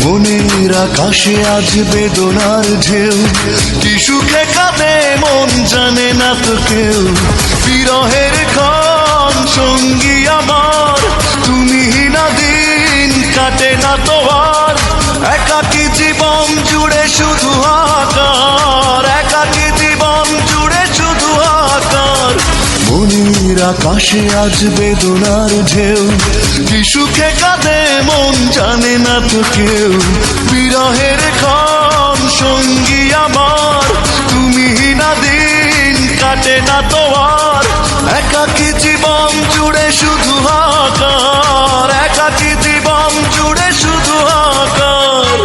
মনের আকাশে আজ বেদনার ঢেউ, কি সুখে কাঁদে মন জানে না তো কেউ। বিরহের ক্ষণ সঙ্গী আমার, তুমি না দিন কাটে না তো আর। একাকী জীবন জুড়ে শুধু আকার, একাকী জীবন জুড়ে শুধু আকার। মনের আকাশে আজ বেদনার ঢেউ, কি সুখে কাঁদে মন জানে না তো কেউ। বিরহের ক্ষণ সঙ্গী আমার, তুমি না দিন কাটে না তো আর। একাকী জীবন জুড়ে শুধু আকার, একাকী জীবন জুড়ে শুধু আকার।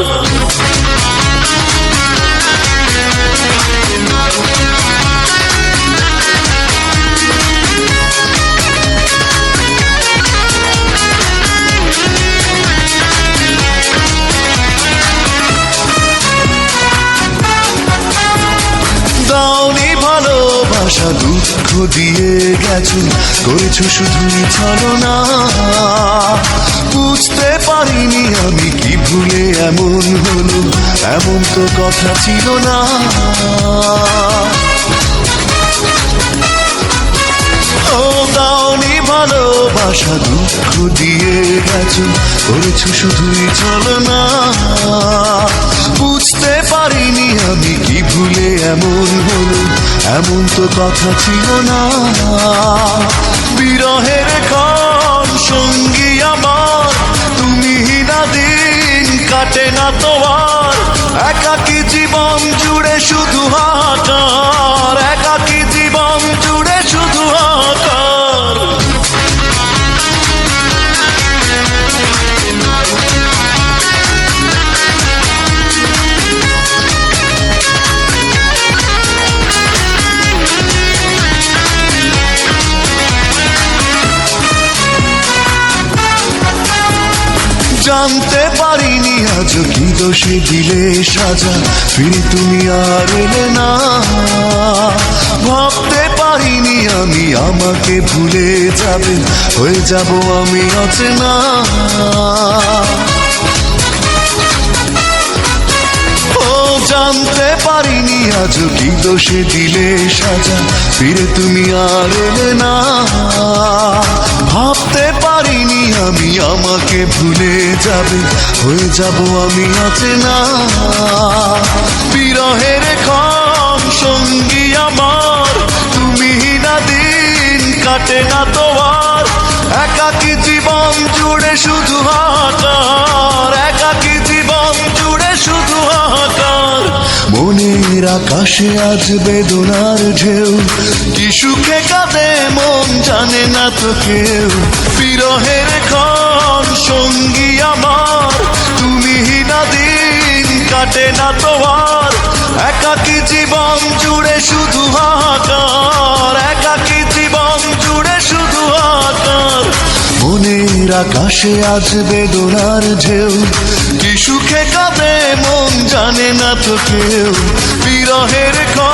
দাওনি ভালোবাসা দুঃখ দিয়ে গেছো, করেছো শুধুই ছলনা। বুঝতে পারিনি আমি কি ভুলে এমন হলো, এমন তো কথা ছিল না। ও দাওনি ভালোবাসা দুঃখ দিয়ে গেছো, করেছো শুধুই ছলনা। বুঝতে পারিনি আমি কি ভুলে এমন হলো, এমন তো কথা ছিল না। বিরহের ক্ষণ সঙ্গী আমার, তুমি না দিন কাটে না তো আর। একাকী জীবন জুড়ে শুধু আকার, একাকী জীবন জুড়ে শুধু আকার। জানতে পারিনি আজ কি দোষে দিলে সাজা, ফিরে তুমি আর এলে না। ভাবতে পারিনি আমি আমাকে ভুলে যাবে, হয়ে যাব আমি অচেনা। ও জানতে পারিনি আজ কি দোষে দিলে সাজা, ফিরে তুমি আর এলে না। ভাবতে পারিনি আমি আমাকে ভুলে যাবে, হয়ে যাব আমি অচেনা। বিরহের ক্ষণ সঙ্গী আমার, তুমি না দিন কাটে না তো আর। একাকী জীবন জুড়ে শুধু আকার, একাকী জীবন জুড়ে শুধু আকার। মনের আকাশে আজ বেদনার ঢেউ, কি সুখে কাঁদে মন জানে না তো কেউ। বিরহের ক্ষণ সঙ্গী আমার, তুমি না দিন কাটে না তো আর। একাকী জীবন জুড়ে শুধু আকার, একাকী জীবন জুড়ে শুধু আকার। মনের আকাশে আজ বেদনার ঢেউ, কি সুখে কাঁদে মন জানে না তো কেউ। বিরহের ক্ষণ